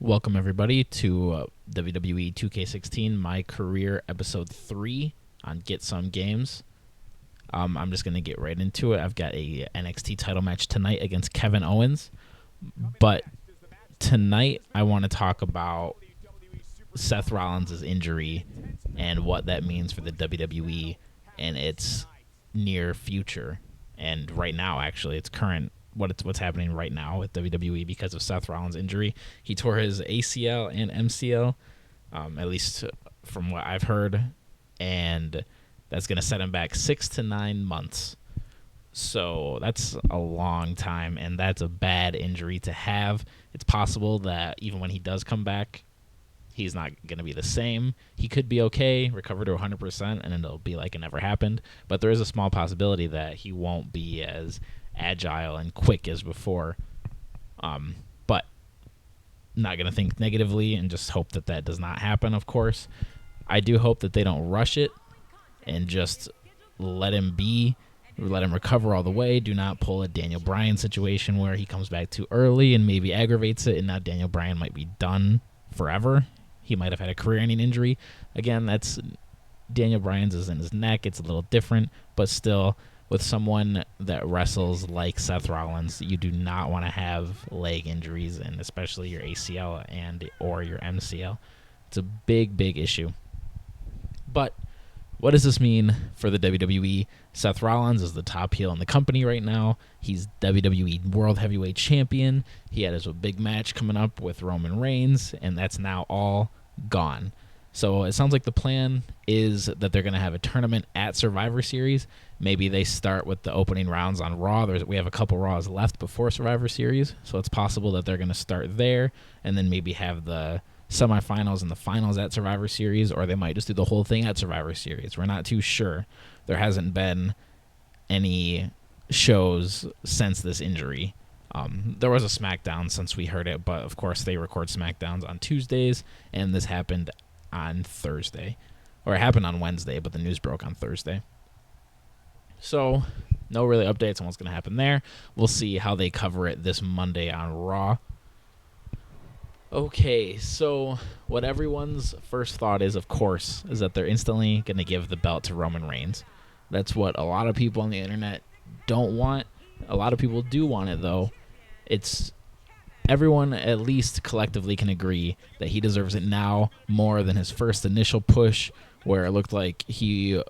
Welcome, everybody, to WWE 2K16, My Career, Episode 3 on Get Some Games. I'm just going to get right into it. I've got a NXT title match tonight against Kevin Owens. But tonight, I want to talk about Seth Rollins' injury and what that means for the WWE and its near future. And right now, actually, it's current. What's happening right now with WWE because of Seth Rollins' injury. He tore his ACL and MCL, at least from what I've heard, and that's going to set him back 6 to 9 months. So that's a long time, and that's a bad injury to have. It's possible that even when he does come back, he's not going to be the same. He could be okay, recover to 100%, and it'll be like it never happened. But there is a small possibility that he won't be as agile and quick as before. But not going to think negatively and just hope that that does not happen, of course. I do hope that they don't rush it and just let him recover all the way. Do not pull a Daniel Bryan situation where he comes back too early and maybe aggravates it, and now Daniel Bryan might be done forever. He might have had a career-ending injury. Again, that's Daniel Bryan's is in his neck. It's a little different, but still, with someone that wrestles like Seth Rollins, you do not want to have leg injuries, and especially your ACL or your MCL. It's a big, big issue. But what does this mean for the WWE? Seth Rollins is the top heel in the company right now. He's WWE World Heavyweight Champion. He had his big match coming up with Roman Reigns, and that's now all gone. So it sounds like the plan is that they're going to have a tournament at Survivor Series. Maybe they start with the opening rounds on Raw. We have a couple Raws left before Survivor Series, so it's possible that they're going to start there and then maybe have the semifinals and the finals at Survivor Series, or they might just do the whole thing at Survivor Series. We're not too sure. There hasn't been any shows since this injury. There was a SmackDown since we heard it, but of course they record SmackDowns on Tuesdays, and this happened on Thursday. Or it happened on Wednesday, but the news broke on Thursday. So, no really updates on what's going to happen there. We'll see how they cover it this Monday on Raw. Okay, so what everyone's first thought is, of course, is that they're instantly going to give the belt to Roman Reigns. That's what a lot of people on the internet don't want. A lot of people do want it, though. Everyone at least collectively can agree that he deserves it now more than his first initial push, where it looked like he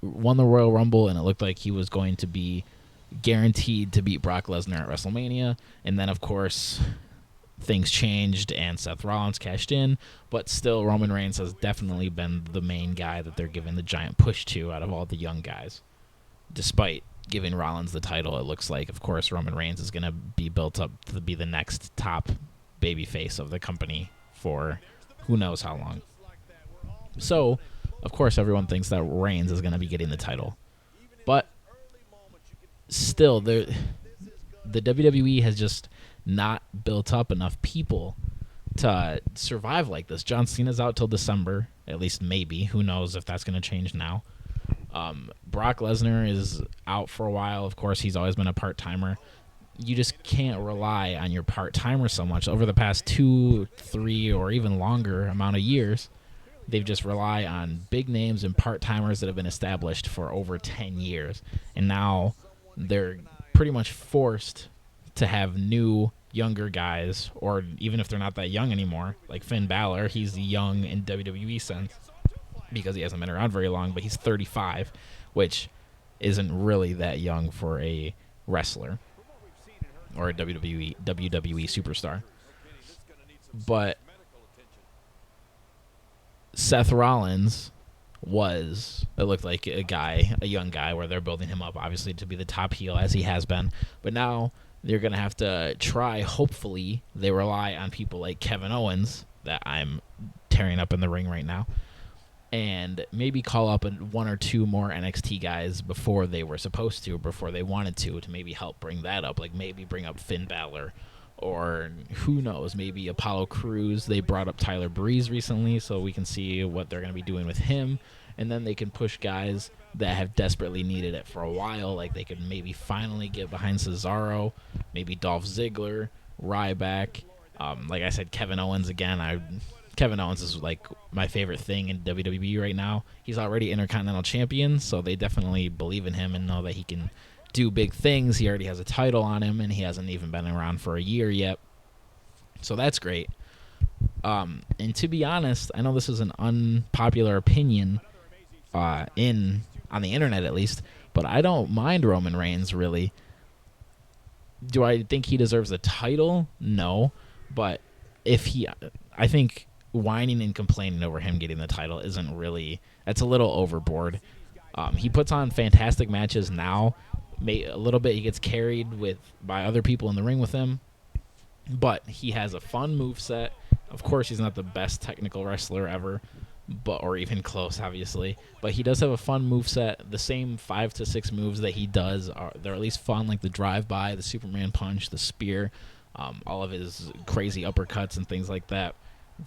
won the Royal Rumble and it looked like he was going to be guaranteed to beat Brock Lesnar at WrestleMania. And then, of course, things changed and Seth Rollins cashed in, but still Roman Reigns has definitely been the main guy that they're giving the giant push to out of all the young guys. Despite giving Rollins the title, it looks like, of course, Roman Reigns is going to be built up to be the next top babyface of the company for who knows how long. So, of course, everyone thinks that Reigns is going to be getting the title. But still, the WWE has just not built up enough people to survive like this. John Cena's out till December, at least maybe. Who knows if that's going to change now. Brock Lesnar is out for a while. Of course, he's always been a part-timer. You just can't rely on your part-timer so much. Over the past 2, 3, or even longer amount of years, they've just relied on big names and part-timers that have been established for over 10 years. And now they're pretty much forced to have new, younger guys, or even if they're not that young anymore, like Finn Balor. He's young in WWE sense because he hasn't been around very long, but he's 35, which isn't really that young for a wrestler or a WWE superstar. But Seth Rollins it looked like a young guy, where they're building him up, obviously, to be the top heel, as he has been. But now they're going to have to try, hopefully, they rely on people like Kevin Owens, that I'm tearing up in the ring right now, and maybe call up 1 or 2 more NXT guys before they were supposed to, or before they wanted to maybe help bring that up. Like maybe bring up Finn Balor, or who knows, maybe Apollo Crews. They brought up Tyler Breeze recently, so we can see what they're going to be doing with him. And then they can push guys that have desperately needed it for a while. Like they could maybe finally get behind Cesaro, maybe Dolph Ziggler, Ryback, Like I said, Kevin Owens again. Kevin Owens is like my favorite thing in WWE right now. He's already Intercontinental Champion, so they definitely believe in him and know that he can do big things. He already has a title on him, and he hasn't even been around for a year yet. So that's great. And to be honest, I know this is an unpopular opinion on the internet at least, but I don't mind Roman Reigns really. Do I think he deserves a title? No, but I think whining and complaining over him getting the title isn't really, that's a little overboard. He puts on fantastic matches now. A little bit he gets carried by other people in the ring with him, but he has a fun moveset. Of course, he's not the best technical wrestler ever, or even close, obviously. But he does have a fun moveset. The same 5 to 6 moves that he does, they're at least fun, like the drive-by, the Superman punch, the spear, all of his crazy uppercuts and things like that.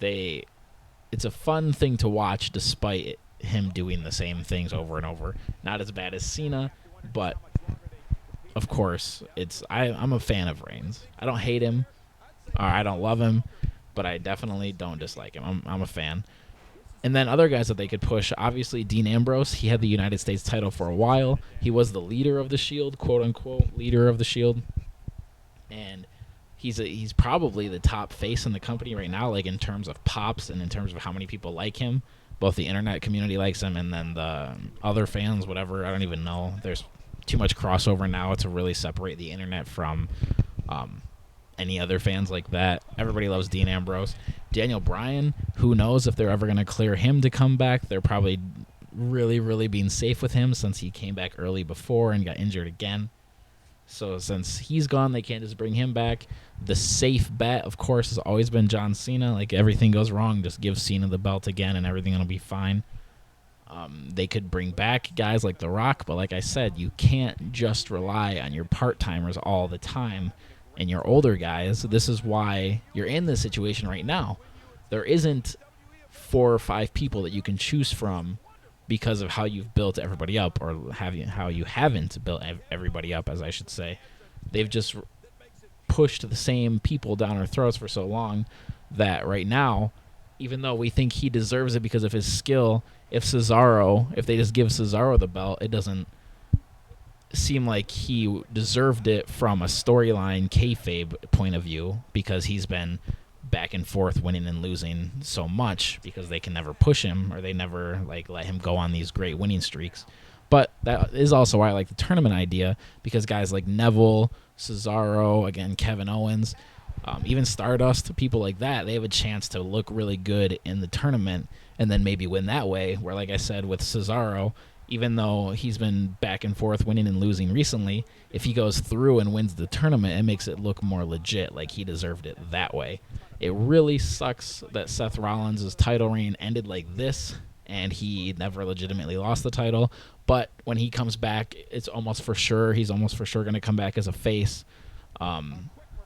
It's a fun thing to watch despite him doing the same things over and over. Not as bad as Cena, but of course, I'm a fan of Reigns. I don't hate him, or I don't love him, but I definitely don't dislike him. I'm a fan. And then other guys that they could push, obviously Dean Ambrose. He had the United States title for a while. He was the leader of the Shield, quote-unquote leader of the Shield. And he's probably the top face in the company right now, like in terms of pops and in terms of how many people like him. Both the internet community likes him, and then the other fans, whatever, I don't even know. There's too much crossover now to really separate the internet from any other fans like that. Everybody loves Dean Ambrose. Daniel Bryan, who knows if they're ever going to clear him to come back. They're probably really, really being safe with him since he came back early before and got injured again. So since he's gone, they can't just bring him back. The safe bet, of course, has always been John Cena. Like, everything goes wrong, just give Cena the belt again and everything will be fine. They could bring back guys like The Rock, but like I said, you can't just rely on your part-timers all the time and your older guys. This is why you're in this situation right now. There isn't 4 or 5 people that you can choose from because of how you've built everybody up, or how you haven't built everybody up, as I should say. They've just pushed the same people down our throats for so long that right now, even though we think he deserves it because of his skill, if they just give Cesaro the belt, it doesn't seem like he deserved it from a storyline kayfabe point of view, because he's been back and forth winning and losing so much because they can never push him, or they never let him go on these great winning streaks. But that is also why I like the tournament idea, because guys like Neville, Cesaro, again Kevin Owens, even Stardust, people like that, they have a chance to look really good in the tournament and then maybe win that way. Where, like I said, with Cesaro, even though he's been back and forth winning and losing recently, if he goes through and wins the tournament, it makes it look more legit, like he deserved it that way. It really sucks that Seth Rollins' title reign ended like this, and he never legitimately lost the title. But when he comes back, he's almost for sure going to come back as a face,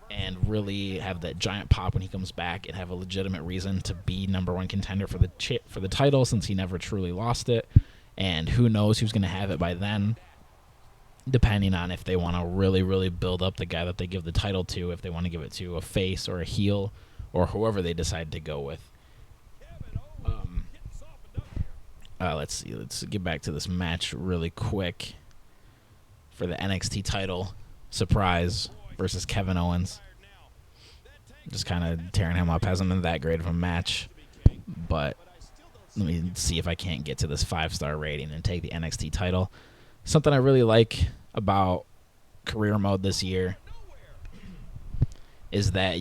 and really have that giant pop when he comes back and have a legitimate reason to be number 1 contender for the title, since he never truly lost it. And who knows who's going to have it by then, depending on if they want to really, really build up the guy that they give the title to, if they want to give it to a face or a heel or whoever they decide to go with. Let's see. Let's get back to this match really quick for the NXT title. Surprise versus Kevin Owens. Just kind of tearing him up. Hasn't been that great of a match, but let me see if I can't get to this 5-star rating and take the NXT title. Something I really like about career mode this year is that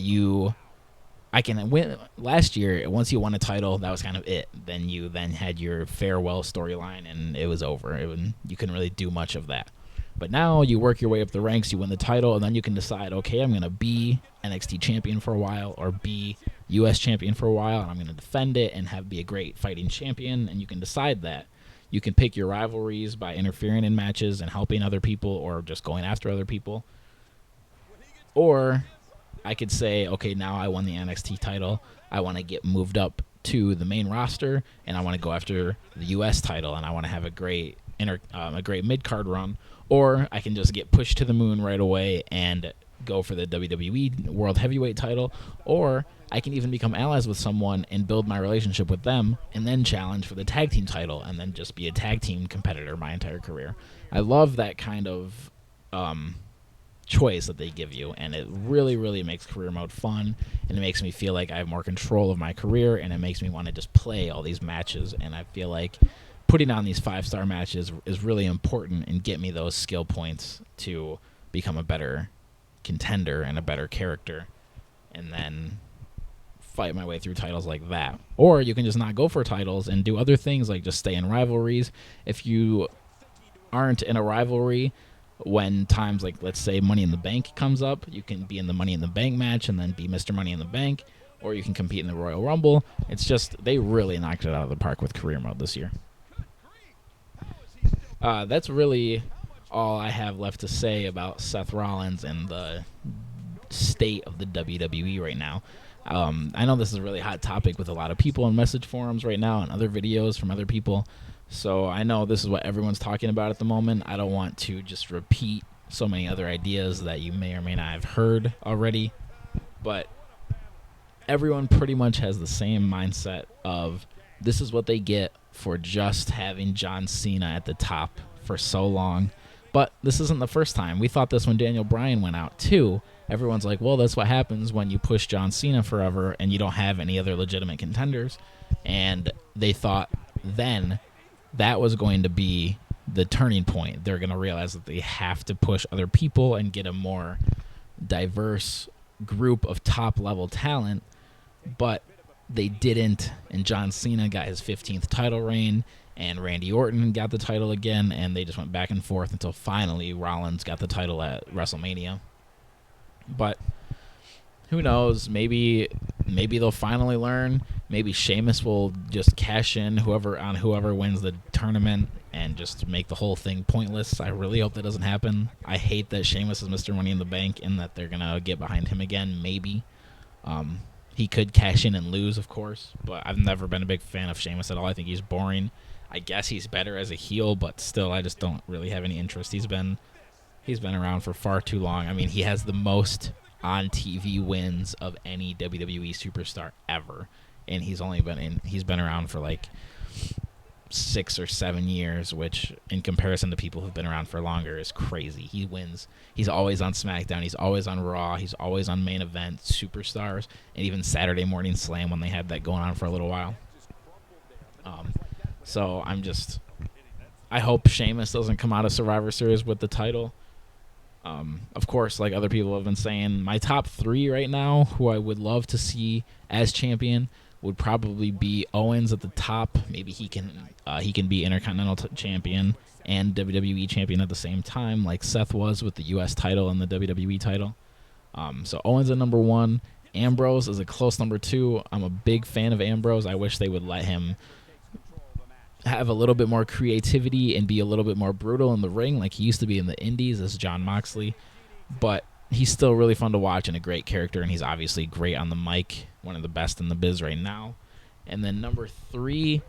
I can win. Last year, once you won a title, that was kind of it. Then you had your farewell storyline, and it was over. You couldn't really do much of that. But now you work your way up the ranks, you win the title, and then you can decide, okay, I'm going to be NXT champion for a while, or be U.S. champion for a while, and I'm going to defend it and be a great fighting champion, and you can decide that. You can pick your rivalries by interfering in matches and helping other people, or just going after other people. Or I could say, okay, now I won the NXT title, I want to get moved up to the main roster, and I want to go after the U.S. title, and I want to have a great mid-card run. Or I can just get pushed to the moon right away and go for the WWE World Heavyweight title, or I can even become allies with someone and build my relationship with them and then challenge for the tag team title and then just be a tag team competitor my entire career. I love that kind of choice that they give you, and it really, really makes career mode fun, and it makes me feel like I have more control of my career, and it makes me want to just play all these matches, and I feel like putting on these 5-star matches is really important and get me those skill points to become a better contender and a better character, and then fight my way through titles like that. Or you can just not go for titles and do other things like just stay in rivalries. If you aren't in a rivalry when times like, let's say, Money in the Bank comes up, you can be in the Money in the Bank match and then be Mr. Money in the Bank, or you can compete in the Royal Rumble. It's just, they really knocked it out of the park with career mode this year. That's really all I have left to say about Seth Rollins and the state of the WWE right now. I know this is a really hot topic with a lot of people in message forums right now and other videos from other people. So I know this is what everyone's talking about at the moment. I don't want to just repeat so many other ideas that you may or may not have heard already. But everyone pretty much has the same mindset of this is what they get for just having John Cena at the top for so long. But this isn't the first time. We thought this when Daniel Bryan went out too. Everyone's like, well, that's what happens when you push John Cena forever and you don't have any other legitimate contenders. And they thought then that was going to be the turning point. They're going to realize that they have to push other people and get a more diverse group of top-level talent, but they didn't, and John Cena got his 15th title reign, and Randy Orton got the title again, and they just went back and forth until finally Rollins got the title at WrestleMania. But who knows? Maybe they'll finally learn. Maybe Sheamus will just cash in whoever wins the tournament and just make the whole thing pointless. I really hope that doesn't happen. I hate that Sheamus is Mr. Money in the Bank and that they're gonna get behind him again. Maybe he could cash in and lose, of course, but I've never been a big fan of Sheamus at all. I think he's boring. I guess he's better as a heel, but still, I just don't really have any interest. He's been around for far too long. I mean, he has the most on TV wins of any WWE superstar ever, and he's been around for like 6 or 7 years, which in comparison to people who've been around for longer is crazy. He wins. He's always on SmackDown. He's always on Raw. He's always on Main Event, Superstars, and even Saturday Morning Slam when they had that going on for a little while. So I hope Sheamus doesn't come out of Survivor Series with the title. Of course, like other people have been saying, my top 3 right now, who I would love to see as champion, would probably be Owens at the top. Maybe he can be Intercontinental champion and WWE champion at the same time, like Seth was with the U.S. title and the WWE title. So Owens at number 1. Ambrose is a close number 2. I'm a big fan of Ambrose. I wish they would let him have a little bit more creativity and be a little bit more brutal in the ring like he used to be in the indies as Jon Moxley. But he's still really fun to watch and a great character, and he's obviously great on the mic, one of the best in the biz right now. And then number 3,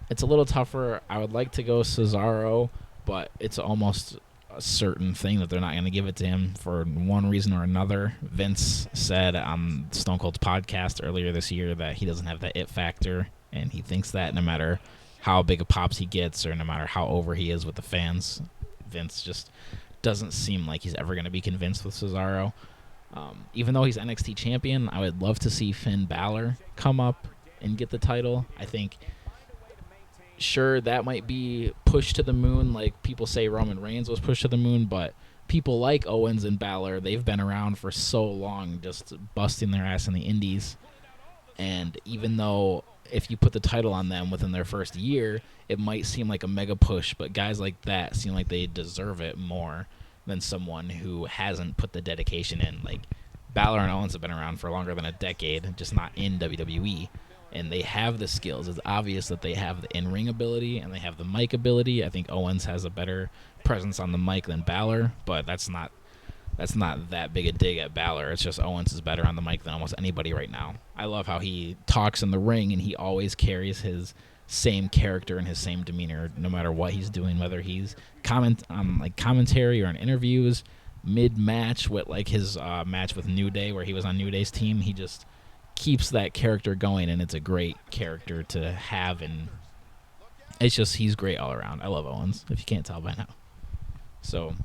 it's a little tougher. I would like to go Cesaro, but it's almost a certain thing that they're not going to give it to him for one reason or another. Vince said on Stone Cold's podcast earlier this year that he doesn't have that it factor, and he thinks that no matter how big of pops he gets or no matter how over he is with the fans, Vince just doesn't seem like he's ever going to be convinced with Cesaro. Even though he's NXT champion, I would love to see Finn Balor come up and get the title. I think, sure, that might be pushed to the moon like people say Roman Reigns was pushed to the moon, but people like Owens and Balor, they've been around for so long just busting their ass in the indies. And even though if you put the title on them within their first year, it might seem like a mega push, but guys like that seem like they deserve it more than someone who hasn't put the dedication in. Like, Balor and Owens have been around for longer than a decade, just not in WWE, and they have the skills. It's obvious that they have the in-ring ability and they have the mic ability. I think Owens has a better presence on the mic than Balor, but that's not that big a dig at Balor. It's just Owens is better on the mic than almost anybody right now. I love how he talks in the ring, and he always carries his same character and his same demeanor no matter what he's doing, whether he's commentary or in interviews. mid-match with like his match with New Day where he was on New Day's team. He just keeps that character going, and it's a great character to have, and it's just he's great all around. I love Owens, if you can't tell by now. So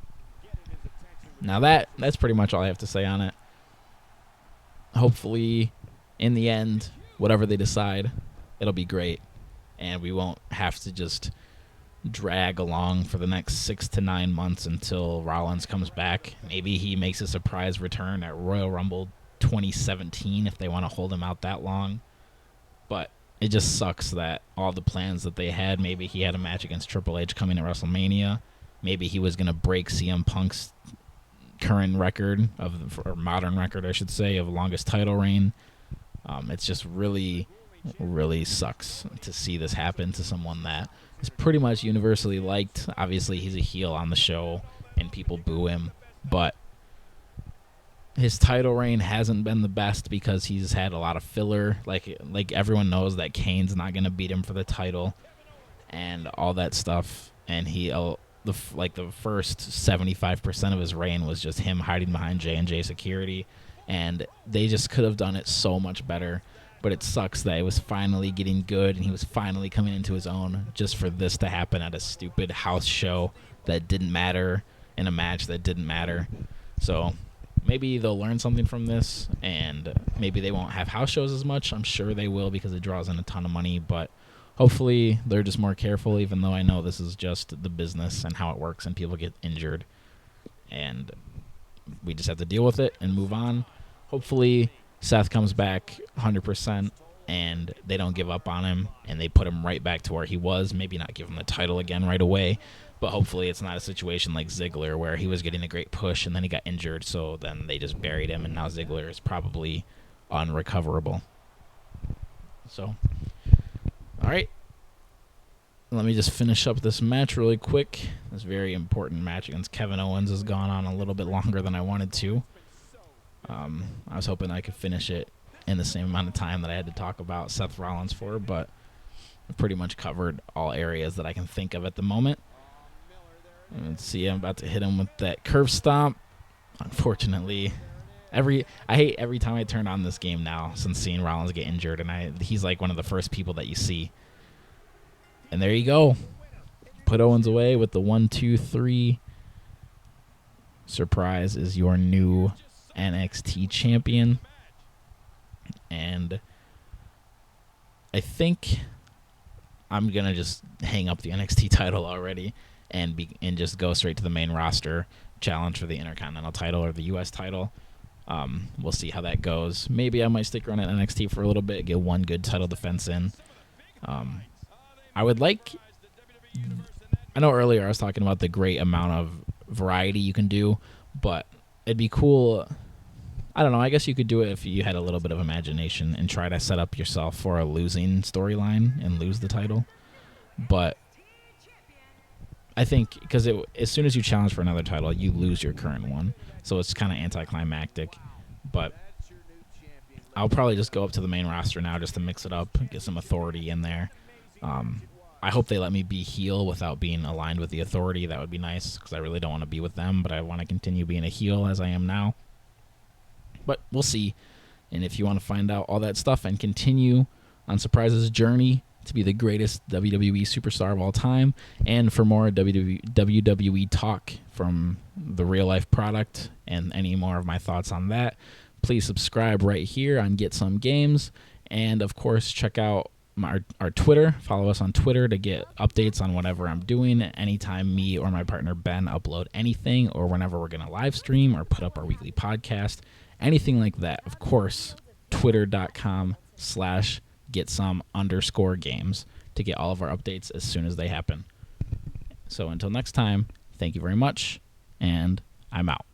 now that's pretty much all I have to say on it. Hopefully, in the end, whatever they decide, it'll be great, and we won't have to just drag along for the next 6 to 9 months until Rollins comes back. Maybe he makes a surprise return at Royal Rumble 2017 if they want to hold him out that long. But it just sucks that all the plans that they had, maybe he had a match against Triple H coming at WrestleMania. Maybe he was going to break CM Punk's current record, or modern record, I should say, of longest title reign. It's just really, really sucks to see this happen to someone that is pretty much universally liked. Obviously, he's a heel on the show, and people boo him, but his title reign hasn't been the best because he's had a lot of filler. Like everyone knows that Kane's not going to beat him for the title and all that stuff, and the first 75% of his reign was just him hiding behind J&J security, and they just could have done it so much better. But it sucks that it was finally getting good and he was finally coming into his own just for this to happen at a stupid house show that didn't matter, in a match that didn't matter. So maybe they'll learn something from this, and maybe they won't have house shows as much. I'm sure they will because it draws in a ton of money, but hopefully they're just more careful, even though I know this is just the business and how it works and people get injured. And we just have to deal with it and move on. Hopefully Seth comes back 100% and they don't give up on him and they put him right back to where he was. Maybe not give him the title again right away, but hopefully it's not a situation like Ziggler where he was getting a great push and then he got injured, so then they just buried him, and now Ziggler is probably unrecoverable. So, all right. Let me just finish up this match really quick. This very important match against Kevin Owens has gone on a little bit longer than I wanted to. I was hoping I could finish it in the same amount of time that I had to talk about Seth Rollins for, but I've pretty much covered all areas that I can think of at the moment. Let's see, I'm about to hit him with that curve stomp. Unfortunately, I hate every time I turn on this game now since seeing Rollins get injured, and he's like one of the first people that you see. And there you go. Put Owens away with the 1, 2, 3. Surprise is your new NXT champion. And I think I'm going to just hang up the NXT title already and just go straight to the main roster, challenge for the Intercontinental title or the US title. We'll see how that goes. Maybe I might stick around at NXT for a little bit, get one good title defense in. I would like... I know earlier I was talking about the great amount of variety you can do, but it'd be cool... I don't know, I guess you could do it if you had a little bit of imagination and try to set up yourself for a losing storyline and lose the title. But I think because as soon as you challenge for another title, you lose your current one. So it's kind of anticlimactic. But I'll probably just go up to the main roster now just to mix it up, get some authority in there. I hope they let me be heel without being aligned with the authority. That would be nice because I really don't want to be with them, but I want to continue being a heel as I am now. But we'll see. And if you want to find out all that stuff and continue on Surprise's journey to be the greatest WWE superstar of all time, and for more WWE talk from the real life product and any more of my thoughts on that, please subscribe right here on Get Some Games. And of course, check out our Twitter. Follow us on Twitter to get updates on whatever I'm doing. Anytime me or my partner Ben upload anything, or whenever we're going to live stream or put up our weekly podcast, anything like that. Of course, twitter.com/getsome_games to get all of our updates as soon as they happen. So until next time, thank you very much, and I'm out.